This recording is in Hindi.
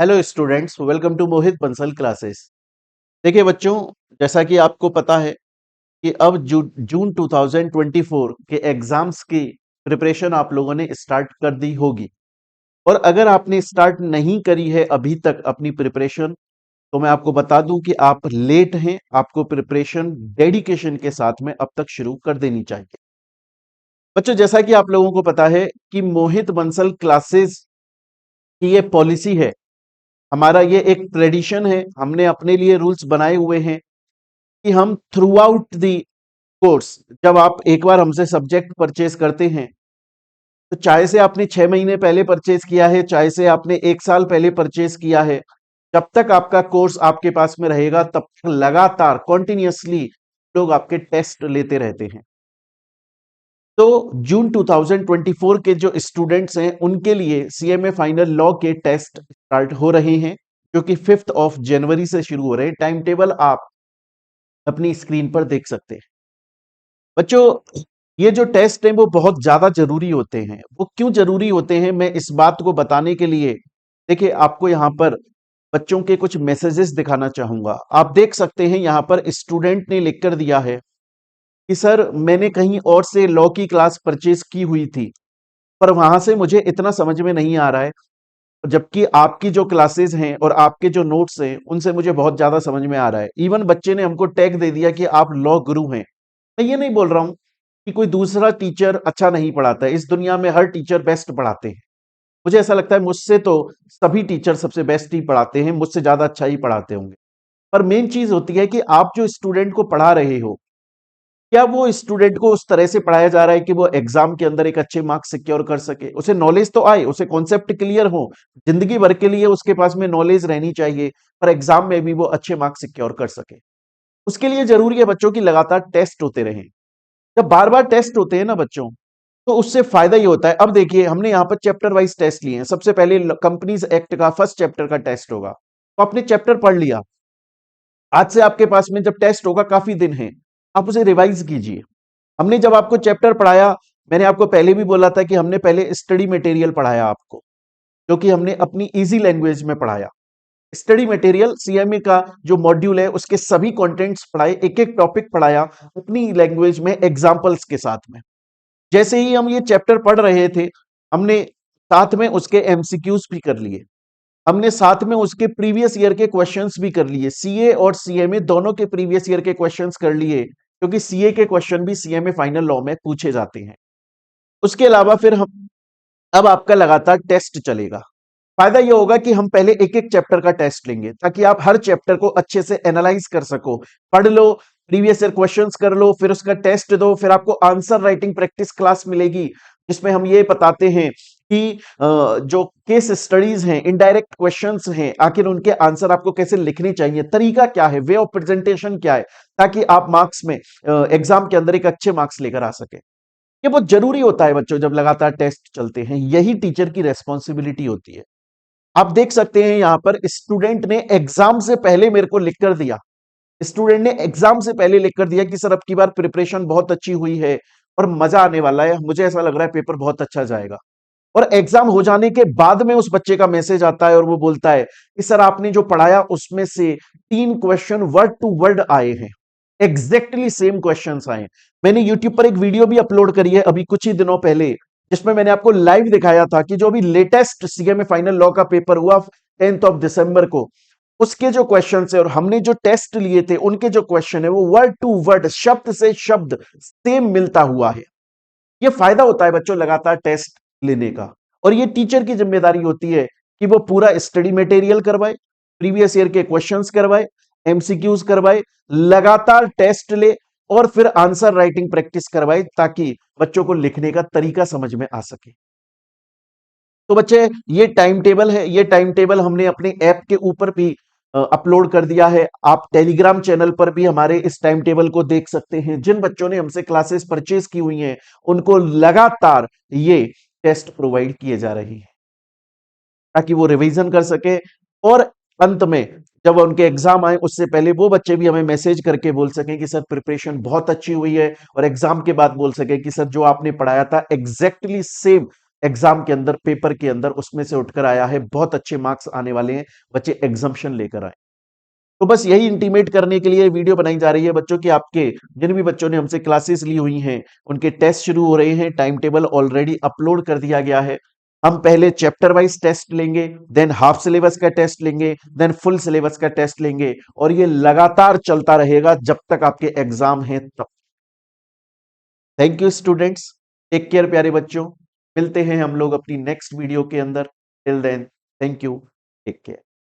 Hello students, welcome to Mohit Bansal classes. देखिए बच्चों, जैसा कि आपको पता है कि अब जून 2024 के एग्जाम्स की प्रिपरेशन आप लोगों ने स्टार्ट कर दी होगी। और अगर आपने स्टार्ट नहीं करी है अभी तक अपनी प्रिपरेशन, तो मैं आपको बता दूं कि आप लेट हैं। आपको प्रिपरेशन डेडिकेशन के साथ में अब तक शुरू कर देनी चाहिए। बच्चों, जैसा कि आप लोगों को पता है कि मोहित बंसल क्लासेस की ये पॉलिसी है, हमारा ये एक ट्रेडिशन है। हमने अपने लिए रूल्स बनाए हुए हैं कि हम थ्रू आउट दी कोर्स, जब आप एक बार हमसे सब्जेक्ट परचेज करते हैं, तो चाहे से आपने 6 महीने पहले परचेज किया है, चाहे से आपने 1 साल पहले परचेज किया है, जब तक आपका कोर्स आपके पास में रहेगा तब तक लगातार कॉन्टिन्यूसली लोग आपके टेस्ट लेते रहते हैं। तो जून 2024 के जो स्टूडेंट्स हैं उनके लिए सीएमए फाइनल लॉ के टेस्ट स्टार्ट हो रहे हैं, जो कि 5 जनवरी से शुरू हो रहे हैं। टाइम टेबल आप अपनी स्क्रीन पर देख सकते हैं। बच्चों, ये जो टेस्ट हैं वो बहुत ज्यादा जरूरी होते हैं। वो क्यों जरूरी होते हैं, मैं इस बात को बताने के लिए देखिए आपको यहाँ पर बच्चों के कुछ मैसेजेस दिखाना चाहूंगा। आप देख सकते हैं यहाँ पर स्टूडेंट ने लिख कर दिया है कि सर, मैंने कहीं और से लॉ की क्लास परचेज की हुई थी, पर वहां से मुझे इतना समझ में नहीं आ रहा है, जबकि आपकी जो क्लासेस हैं और आपके जो नोट्स हैं उनसे मुझे बहुत ज्यादा समझ में आ रहा है। इवन बच्चे ने हमको टैग दे दिया कि आप लॉ गुरु हैं। मैं ये नहीं बोल रहा हूं कि कोई दूसरा टीचर अच्छा नहीं पढ़ाता है। इस दुनिया में हर टीचर बेस्ट पढ़ाते हैं। मुझे ऐसा लगता है मुझसे तो सभी टीचर सबसे बेस्ट ही पढ़ाते हैं, मुझसे ज्यादा अच्छा ही पढ़ाते होंगे। पर मेन चीज होती है कि आप जो स्टूडेंट को पढ़ा रहे हो, क्या वो स्टूडेंट को उस तरह से पढ़ाया जा रहा है कि वो एग्जाम के अंदर एक अच्छे मार्क्स सिक्योर कर सके, उसे नॉलेज तो आए, उसे कॉन्सेप्ट क्लियर हो, जिंदगी भर के लिए उसके पास में नॉलेज रहनी चाहिए, पर एग्जाम में भी वो अच्छे मार्क्स सिक्योर कर सके। उसके लिए जरूरी है बच्चों की लगातार टेस्ट होते रहें। जब बार बार टेस्ट होते हैं ना बच्चों, तो उससे फायदा ये होता है। अब देखिए, हमने यहाँ पर चैप्टर वाइज टेस्ट लिए हैं। सबसे पहले कंपनीज एक्ट का फर्स्ट चैप्टर का टेस्ट होगा, तो आपने चैप्टर पढ़ लिया। आज से आपके पास में जब टेस्ट होगा, काफी दिन है, आप उसे रिवाइज कीजिए। हमने जब आपको चैप्टर पढ़ाया, मैंने आपको पहले भी बोला था कि हमने पहले स्टडी मटेरियल पढ़ाया आपको, जो कि हमने अपनी इजी लैंग्वेज में पढ़ाया। स्टडी मटेरियल सीएमए का जो मॉड्यूल है उसके सभी कंटेंट्स पढ़ाए, एक एक टॉपिक पढ़ाया अपनी लैंग्वेज में एग्जांपल्स के साथ में। जैसे ही हम ये चैप्टर पढ़ रहे थे, हमने साथ में उसके एमसीक्यूज भी कर लिए। हमने साथ में उसके प्रीवियस ईयर के क्वेश्चंस भी कर लिए। सीए और सीएमए दोनों के प्रीवियस ईयर के क्वेश्चंस कर लिए, क्योंकि सीए के क्वेश्चन भी सीएमए फाइनल लॉ में पूछे जाते हैं। उसके अलावा फिर हम अब आपका लगातार टेस्ट चलेगा। फायदा यह होगा कि हम पहले एक एक चैप्टर का टेस्ट लेंगे, ताकि आप हर चैप्टर को अच्छे से एनालाइज कर सको। पढ़ लो, प्रीवियस ईयर क्वेश्चंस कर लो, फिर उसका टेस्ट दो, फिर आपको आंसर राइटिंग प्रैक्टिस क्लास मिलेगी, जिसमें हम ये बताते हैं कि जो केस स्टडीज हैं, इनडायरेक्ट क्वेश्चंस हैं, आखिर उनके आंसर आपको कैसे लिखने चाहिए, तरीका क्या है, वे ऑफ प्रेजेंटेशन क्या है, ताकि आप मार्क्स में एग्जाम के अंदर एक अच्छे मार्क्स लेकर आ सके। ये बहुत जरूरी होता है बच्चों, जब लगातार टेस्ट चलते हैं। यही टीचर की रेस्पॉन्सिबिलिटी होती है। आप देख सकते हैं यहां पर स्टूडेंट ने एग्जाम से पहले मेरे को लिख कर दिया। स्टूडेंट ने एग्जाम से पहले लिख कर दिया कि सर, अब की बार प्रिपरेशन बहुत अच्छी हुई है और मजा आने वाला है, मुझे ऐसा लग रहा है पेपर बहुत अच्छा जाएगा। और एग्जाम हो जाने के बाद में उस बच्चे का मैसेज आता है और वो बोलता है कि सर, आपने जो पढ़ाया उसमें से 3 क्वेश्चन वर्ड टू वर्ड आए हैं, एग्जैक्टली सेम क्वेश्चंस आए हैं। मैंने यूट्यूब पर एक वीडियो भी अपलोड करी है अभी कुछ ही दिनों पहले, जिसमें मैंने आपको लाइव दिखाया था कि जो अभी लेटेस्ट सीएमए फाइनल लॉ का पेपर हुआ 10 दिसंबर को, उसके जो क्वेश्चन है और हमने जो टेस्ट लिए थे उनके जो क्वेश्चन है, वो वर्ड टू वर्ड, शब्द से शब्द सेम मिलता हुआ है। ये फायदा होता है बच्चों लगातार टेस्ट लेने का। और ये टीचर की जिम्मेदारी होती है कि वो पूरा स्टडी मटेरियल करवाए, प्रीवियस ईयर के क्वेश्चंस करवाए, एमसीक्यूज करवाए, लगातार टेस्ट ले, और फिर आंसर राइटिंग प्रैक्टिस करवाए, ताकि बच्चों को लिखने का तरीका समझ में आ सके। तो बच्चे, ये टाइम टेबल है। ये टाइम टेबल हमने अपने ऐप के ऊपर भी अपलोड कर दिया है। आप टेलीग्राम चैनल पर भी हमारे इस टाइम टेबल को देख सकते हैं। जिन बच्चों ने हमसे क्लासेस परचेज की हुई हैं, उनको लगातार ये टेस्ट प्रोवाइड किए जा रहे हैं, ताकि वो रिवीजन कर सके। और अंत में जब उनके एग्जाम आए, उससे पहले वो बच्चे भी हमें मैसेज करके बोल सकें कि सर, प्रिपरेशन बहुत अच्छी हुई है, और एग्जाम के बाद बोल सके कि सर, जो आपने पढ़ाया था एग्जैक्टली सेम एग्जाम के अंदर, पेपर के अंदर उसमें से उठकर आया है, बहुत अच्छे मार्क्स आने वाले हैं, बच्चे एग्जाम्शन लेकर आए। तो बस यही इंटीमेट करने के लिए वीडियो बनाई जा रही है बच्चों की, आपके जिन भी बच्चों ने हमसे क्लासेस ली हुई हैं उनके टेस्ट शुरू हो रहे हैं, टाइम टेबल ऑलरेडी अपलोड कर दिया गया है। हम पहले चैप्टर वाइज टेस्ट लेंगे, देन हाफ सिलेबस का टेस्ट लेंगे, देन फुल सिलेबस का टेस्ट लेंगे, और ये लगातार चलता रहेगा जब तक आपके एग्जाम हैं तब। Thank you students, take care प्यारे बच्चों, मिलते हैं हम लोग अपनी नेक्स्ट वीडियो के अंदर। Till then, thank you, take care.